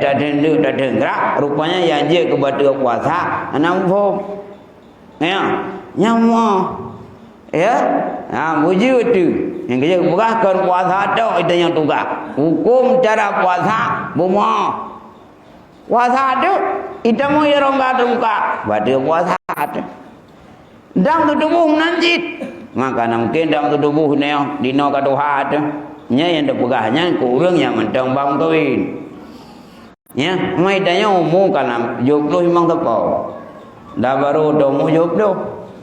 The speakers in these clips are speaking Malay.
dah denduk dah gerak rupanya yang je kepada puasa anak pun ya nyamuk ya wujud tu yang kerja berahkan puasa tak itu yang tugas hukum cara puasa buma puasa tu itu mau ya orang gak terbuka pada puasa tu dang tu tubuh nanjit maka mungkin dang tu tubuh ni dino kaduha tu nya yang dipegahnya kurang yang mentang bang kawin ya mai tanya umum kana joplo himang teko dah baru domu joplo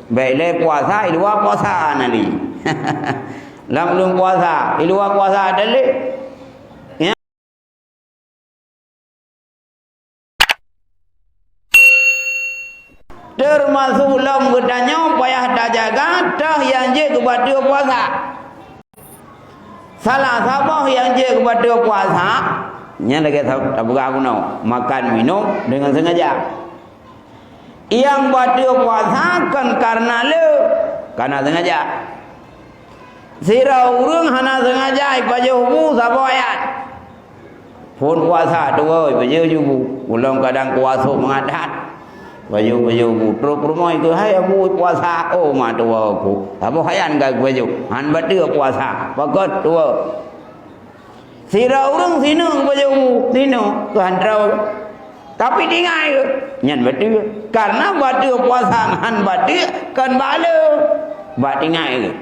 baik le puasa luar puasa nanti lam belum puasa luar puasa ada le ya termasuk lam bertanya payah dah jaga dah yang je kepada puasa salah sabah yang je kepada puasa nya lagi tak berapa guna makan minum dengan sengaja yang pada puasa kan karena le karena sengaja sira urang hana sengaja ipaje hubu sabo ayat pun puasa tu oi baje jubu ulang kadang puasa mengadat baju terus rumah itu hai abu puasa oh ma tu aku sabo hayan ga baju han batu puasa pakat tu sira urang sinu baju sinu tuhan rau tapi tinggal nyan batu karena batu puasa han batu kan bala bat tinggal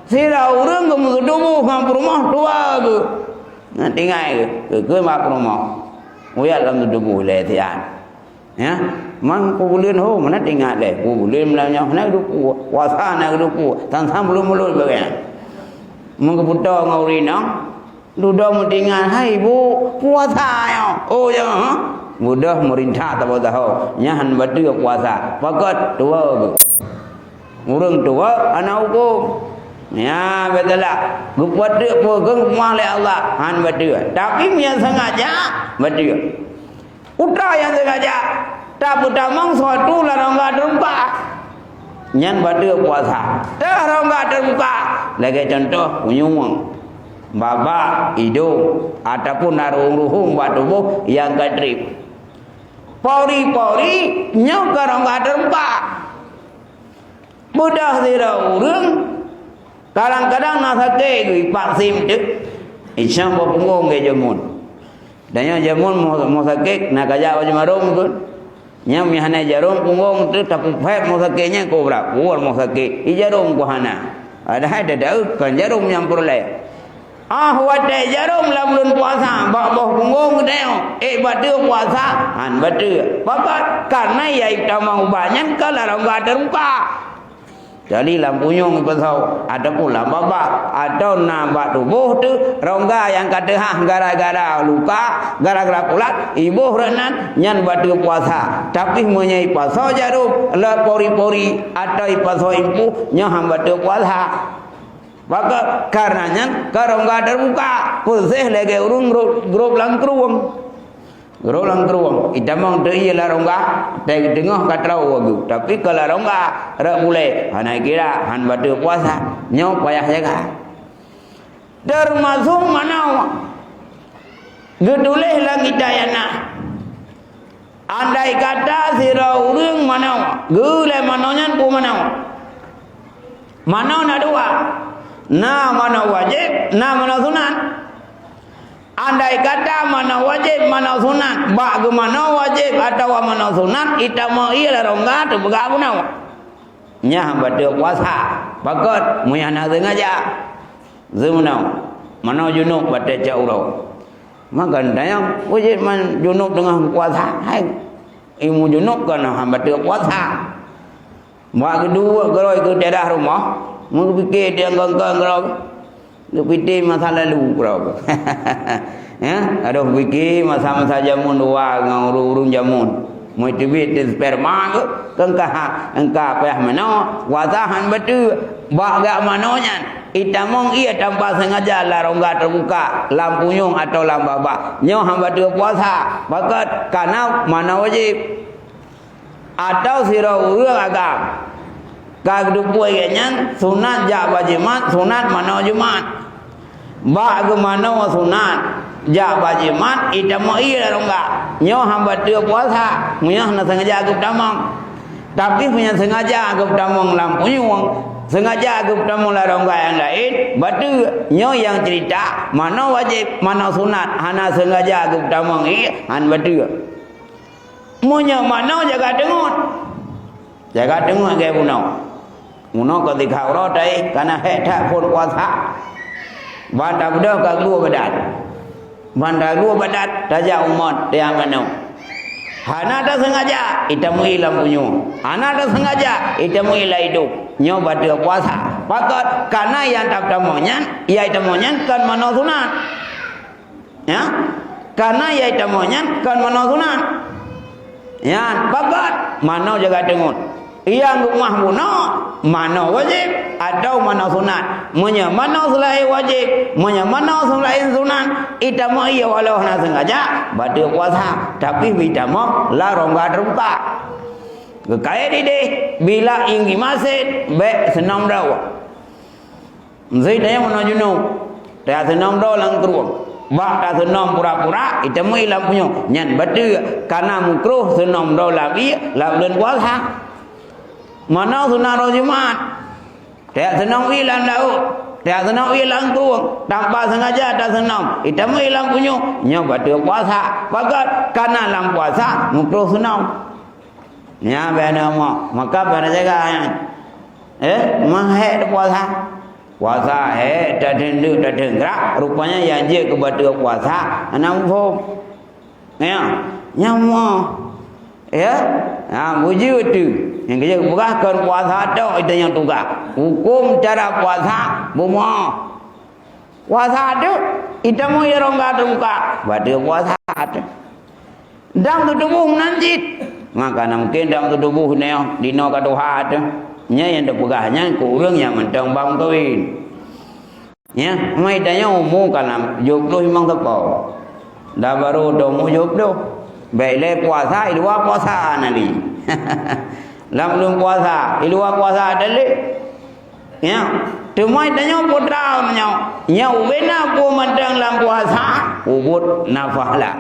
sira urang kemudumu ke rumah tua ke nah tinggal ke mak rumah uya lam tubuh le tian ya mang kubulin ho mana tinggal le kubulin melanya na duku puasa na duku tan sam belum mulut bagian mung kebuta ngaurina duda mutingan hai bu puasa yo oh ya mudah merintah tak tahu nyahan batu puasa pakat tua urang tua anak hukum ya betul lah buat dia pegang oleh Allah han batu tapi yang sengaja batu putra yang sengaja tak putamang suatu larang enggak terbuka nyan batu puasa dah orang enggak terbuka lagi contoh unyung baba hidung ataupun narung-ruhung buat tubuh yang kedrip pori-pori nyok orang enggak terbuka mudah sira urang kadang-kadang nasake vaksin tu isang punggung ke jamun dan yang jamun mau sakit nak kerja baju marum tu yang mihana jarum punggung tu tapi faham mau sakitnya kobra kuar mau sakit jarum ku hana ada daud kan jarum yang peroleh wate jarum lah bulan puasa bawah punggung deo batu puasa han batu bapak karena ya ita mau banyak kalau enggak terbuka jadi lampunyong pasau ada pula baba atau nambah tubuh tu rongga yang kata gara-gara luka gara-gara pula ibu renan nyan batu puasa tapi menyai pasau jarum la pori-pori atau pasau impu nyah batu puasa maka karenanya karongga terbuka pusih lagi urung grup langkruang idamang tu ialah rongga dari tengah katrau agu tapi kalau rongga rak mulai hana kira han batu puasa nyo payah jaga termasuk mana geduleh langit dayana andai kata sira urang mana gule manonyan ku mana na dua na mana wajib na mana sunat andai kata mana wajib mana sunat bagaimana wajib atau mana sunat ita mau ialah rongga tu bagaimana nya batu puasa pakat muyana sengaja zemna mana junub batu jaurau maka dayang wajib man junub dengan puasa hai ilmu junub kan batu puasa mak kedua kalau ke daerah rumah mung fikir dia ganggang kalau fikir masa lalu berapa ya ada fikir masa-masa jamun dua dengan urung jamun mau tibit sperma ke engkah payah mana wasahan betul baga manonya itamong ia tanpa sengaja larang enggak terbuka lampunyung atau lambaba nyo hamba tu puasa bakat kana mana wajib atau sira urang agam kagdu puayanya sunat ja wajibat sunat mana jumat ba mana sunat ja bajimat ita mo iya rongga nyo hamba teu puasa munya na sengaja agak damang tapi punya sengaja agak damang lampunya sengaja agak damang larongga yang lain batu nyo yang cerita mana wajib mana sunat hana sengaja agak damang han batu munya mana jaga dengun ke muno ketika rodai karena heta pun puasa banda budak ka dua badat banda dua badat daja umat dia mano hana ada sengaja itamu ilam punyo hana ada sengaja itamu ila hidup nyo batu puasa pakat karena yang tak tamonyan ia tamonyan kan mano sunat ya karena ia tamonyan kan mano sunat ya pakat mano jaga dengun ia rumah muno mana wajib atau mana sunat munya mana selain wajib munya mana selain sunat ita mau iya walau na sengaja batu puasa tapi bita mau la rongga terbuka kekaya dide bila inggi masjid be senam daw mesti dia mana juno dia senam daw lang keruang bak ta senam pura-pura ita mau ilam punyo nyan batu karena mukruh senam daw lagi la bulan puasa mana sunat Jumat dia senang hilang laut dia senang hilang tuang tanpa sengaja tak senang itu mau hilang punyo nyo batu puasa pakat karena lam puasa mukro senang nya bena mo maka bena jaga mahe puasa dah dendu dah dengrak rupanya yang je ke batu puasa anam pom ya nyamo ya wujud tu yang kerja berahkan puasa ada itu yang tugas hukum cara puasa buma puasa ada itu mau yang enggak terbuka pada puasa ada dang tubuh nanjit maka mungkin dang tubuh ni dino kaduha ada nya yang dipegahnya kurang yang mentang bang kawin ya mai tanya umum kana joglo himang tepo dah baru domu joglo baiklah puasa ilwa puasa nanti lam belum puasa ilwa puasa ada le ya temai tanya putra nya nya ubena pu mandang lam puasa ubut nafahla